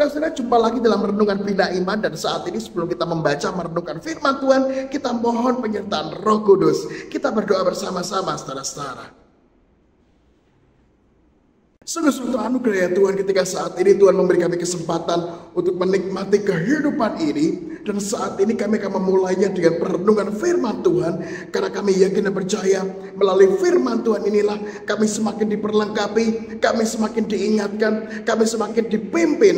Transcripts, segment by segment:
Saudara-saudara, jumpa lagi dalam Renungan Bina Iman. Dan saat ini sebelum kita membaca merenungkan firman Tuhan, kita mohon penyertaan Roh Kudus. Kita berdoa bersama-sama, saudara-saudara. Sungguh-sungguh anugerah ya Tuhan, ketika saat ini Tuhan memberi kami kesempatan untuk menikmati kehidupan ini. Dan saat ini kami akan memulainya dengan perenungan firman Tuhan. Karena kami yakin dan percaya melalui firman Tuhan inilah kami semakin diperlengkapi, kami semakin diingatkan, kami semakin dipimpin.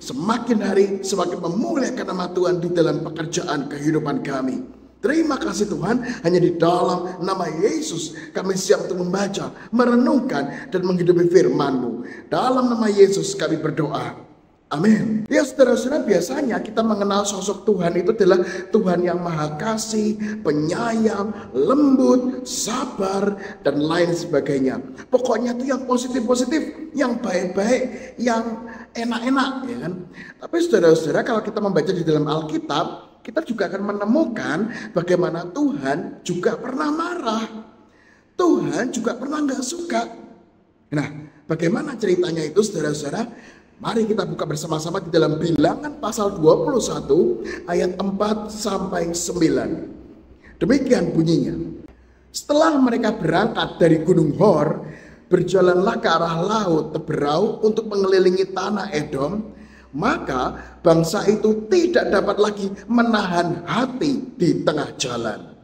Semakin hari semakin memuliakan nama Tuhan di dalam pekerjaan kehidupan kami. Terima kasih Tuhan, hanya di dalam nama Yesus kami siap untuk membaca, merenungkan, dan menghidupi firman-Mu. Dalam nama Yesus kami berdoa. Amin. Ya saudara-saudara, biasanya kita mengenal sosok Tuhan itu adalah Tuhan yang maha kasih, penyayang, lembut, sabar, dan lain sebagainya. Pokoknya itu yang positif-positif, yang baik-baik, yang enak-enak, ya kan? Tapi saudara-saudara, kalau kita membaca di dalam Alkitab, kita juga akan menemukan bagaimana Tuhan juga pernah marah. Tuhan juga pernah nggak suka. Nah, bagaimana ceritanya itu saudara-saudara? Mari kita buka bersama-sama di dalam Bilangan pasal 21 ayat 4 sampai 9. Demikian bunyinya. Setelah mereka berangkat dari Gunung Hor, berjalanlah ke arah laut Teberau untuk mengelilingi tanah Edom. Maka bangsa itu tidak dapat lagi menahan hati di tengah jalan.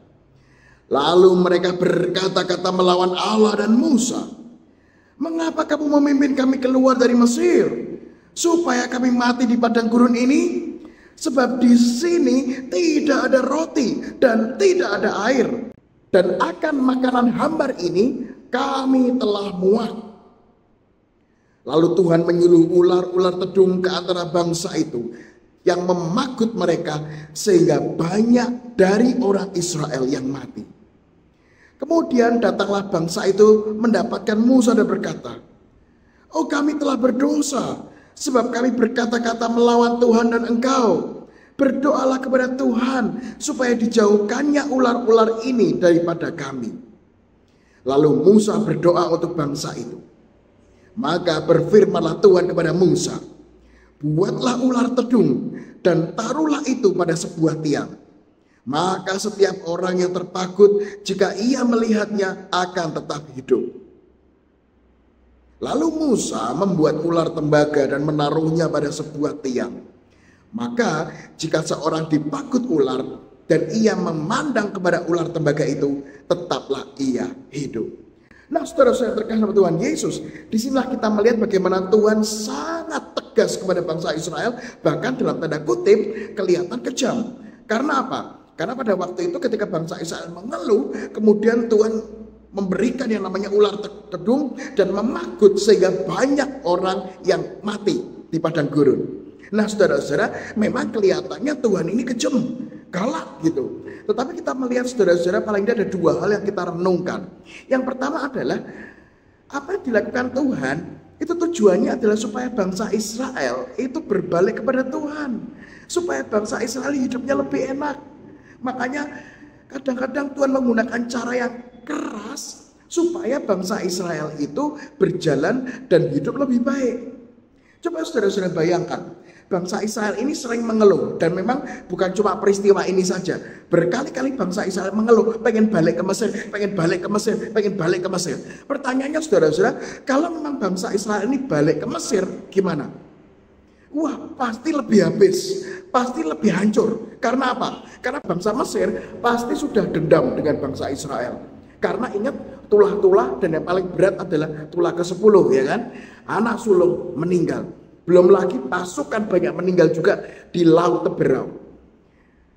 Lalu mereka berkata-kata melawan Allah dan Musa. Mengapa kamu memimpin kami keluar dari Mesir, supaya kami mati di padang gurun ini? Sebab di sini tidak ada roti dan tidak ada air. Dan akan makanan hambar ini kami telah muak. Lalu Tuhan menyuruh ular-ular tedung ke antara bangsa itu yang memagut mereka sehingga banyak dari orang Israel yang mati. Kemudian datanglah bangsa itu mendapatkan Musa dan berkata, "Oh, kami telah berdosa sebab kami berkata-kata melawan Tuhan dan engkau. Berdoalah kepada Tuhan supaya dijauhkannya ular-ular ini daripada kami." Lalu Musa berdoa untuk bangsa itu. Maka berfirmanlah Tuhan kepada Musa, "Buatlah ular tedung dan taruhlah itu pada sebuah tiang. Maka setiap orang yang tertakut jika ia melihatnya akan tetap hidup." Lalu Musa membuat ular tembaga dan menaruhnya pada sebuah tiang. Maka jika seorang dipakut ular dan ia memandang kepada ular tembaga itu, tetaplah ia hidup. Nah, saudara-saudara terkasih sama Tuhan Yesus, disinilah kita melihat bagaimana Tuhan sangat tegas kepada bangsa Israel, bahkan dalam tanda kutip kelihatan kejam. Karena apa? Karena pada waktu itu ketika bangsa Israel mengeluh, kemudian Tuhan memberikan yang namanya ular tedung dan memagut sehingga banyak orang yang mati di padang gurun. Nah, saudara-saudara, memang kelihatannya Tuhan ini kejam, galak gitu. Tetapi kita melihat saudara-saudara, paling tidak ada dua hal yang kita renungkan. Yang pertama adalah apa yang dilakukan Tuhan itu tujuannya adalah supaya bangsa Israel itu berbalik kepada Tuhan, supaya bangsa Israel hidupnya lebih enak. Makanya kadang-kadang Tuhan menggunakan cara yang keras supaya bangsa Israel itu berjalan dan hidup lebih baik. Coba saudara-saudara bayangkan, bangsa Israel ini sering mengeluh, dan memang bukan cuma peristiwa ini saja. Berkali-kali bangsa Israel mengeluh, pengen balik ke Mesir, pengen balik ke Mesir, pengen balik ke Mesir. Pertanyaannya saudara-saudara, kalau memang bangsa Israel ini balik ke Mesir, gimana? Wah, pasti lebih habis, pasti lebih hancur. Karena apa? Karena bangsa Mesir pasti sudah dendam dengan bangsa Israel. Karena ingat, tulah-tulah dan yang paling berat adalah tulah ke-10, ya kan? Anak sulung meninggal. Belum lagi pasukan banyak meninggal juga di Laut Teberau.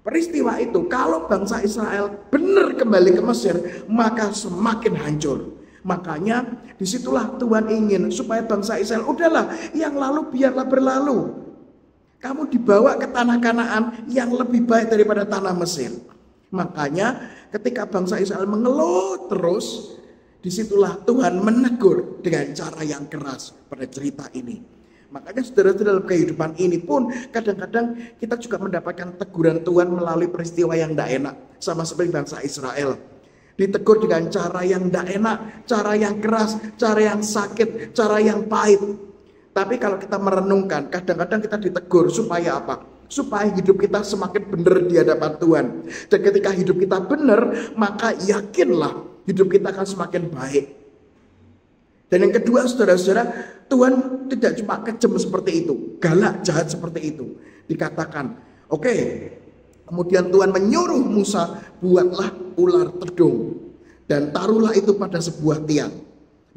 Peristiwa itu kalau bangsa Israel benar kembali ke Mesir, maka semakin hancur. Makanya disitulah Tuhan ingin supaya bangsa Israel, udahlah yang lalu biarlah berlalu. Kamu dibawa ke tanah Kanaan yang lebih baik daripada tanah Mesir. Makanya ketika bangsa Israel mengeluh terus, disitulah Tuhan menegur dengan cara yang keras pada cerita ini. Makanya saudara-saudara, dalam kehidupan ini pun kadang-kadang kita juga mendapatkan teguran Tuhan melalui peristiwa yang tidak enak. Sama seperti bangsa Israel. Ditegur dengan cara yang tidak enak, cara yang keras, cara yang sakit, cara yang pahit. Tapi kalau kita merenungkan, kadang-kadang kita ditegur supaya apa? Supaya hidup kita semakin benar di hadapan Tuhan. Dan ketika hidup kita benar, maka yakinlah hidup kita akan semakin baik. Dan yang kedua, saudara-saudara, Tuhan tidak cuma kejam seperti itu, galak, jahat seperti itu. Dikatakan, oke, kemudian Tuhan menyuruh Musa, buatlah ular tedung dan taruhlah itu pada sebuah tiang.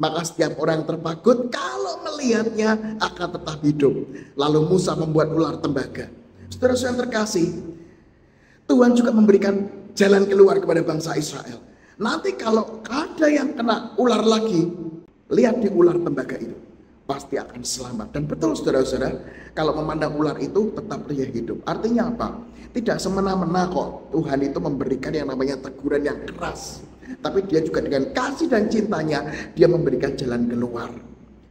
Maka setiap orang yang terpagut kalau melihatnya akan tetap hidup. Lalu Musa membuat ular tembaga. Saudara-saudara yang terkasih, Tuhan juga memberikan jalan keluar kepada bangsa Israel. Nanti kalau ada yang kena ular lagi, lihat di ular tembaga itu, pasti akan selamat. Dan betul saudara-saudara, kalau memandang ular itu tetap dia hidup. Artinya apa? Tidak semena-mena kok Tuhan itu memberikan yang namanya teguran yang keras. Tapi dia juga dengan kasih dan cintanya, dia memberikan jalan keluar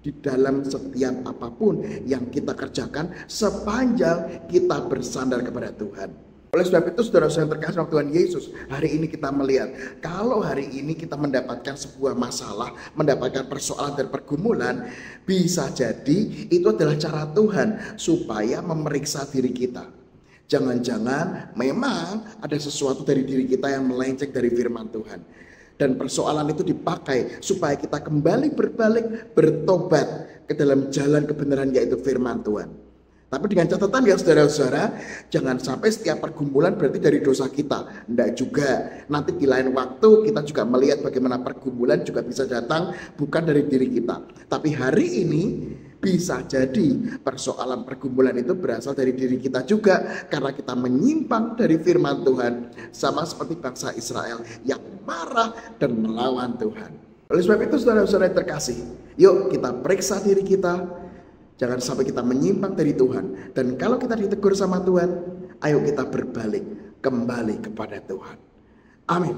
di dalam setiap apapun yang kita kerjakan sepanjang kita bersandar kepada Tuhan. Oleh sebab itu saudara-saudara yang terkasih Tuhan Yesus, hari ini kita melihat, kalau hari ini kita mendapatkan sebuah masalah, mendapatkan persoalan dan pergumulan, bisa jadi itu adalah cara Tuhan supaya memeriksa diri kita. Jangan-jangan memang ada sesuatu dari diri kita yang melenceng dari firman Tuhan. Dan persoalan itu dipakai supaya kita kembali berbalik, bertobat ke dalam jalan kebenaran yaitu firman Tuhan. Tapi dengan catatan ya saudara-saudara, jangan sampai setiap pergumulan berarti dari dosa kita. Tidak juga. Nanti di lain waktu kita juga melihat bagaimana pergumulan juga bisa datang bukan dari diri kita. Tapi hari ini bisa jadi persoalan pergumulan itu berasal dari diri kita juga. Karena kita menyimpang dari firman Tuhan. Sama seperti bangsa Israel yang marah dan melawan Tuhan. Oleh sebab itu saudara-saudara yang terkasih, yuk kita periksa diri kita. Jangan sampai kita menyimpang dari Tuhan. Dan kalau kita ditegur sama Tuhan, ayo kita berbalik kembali kepada Tuhan. Amin.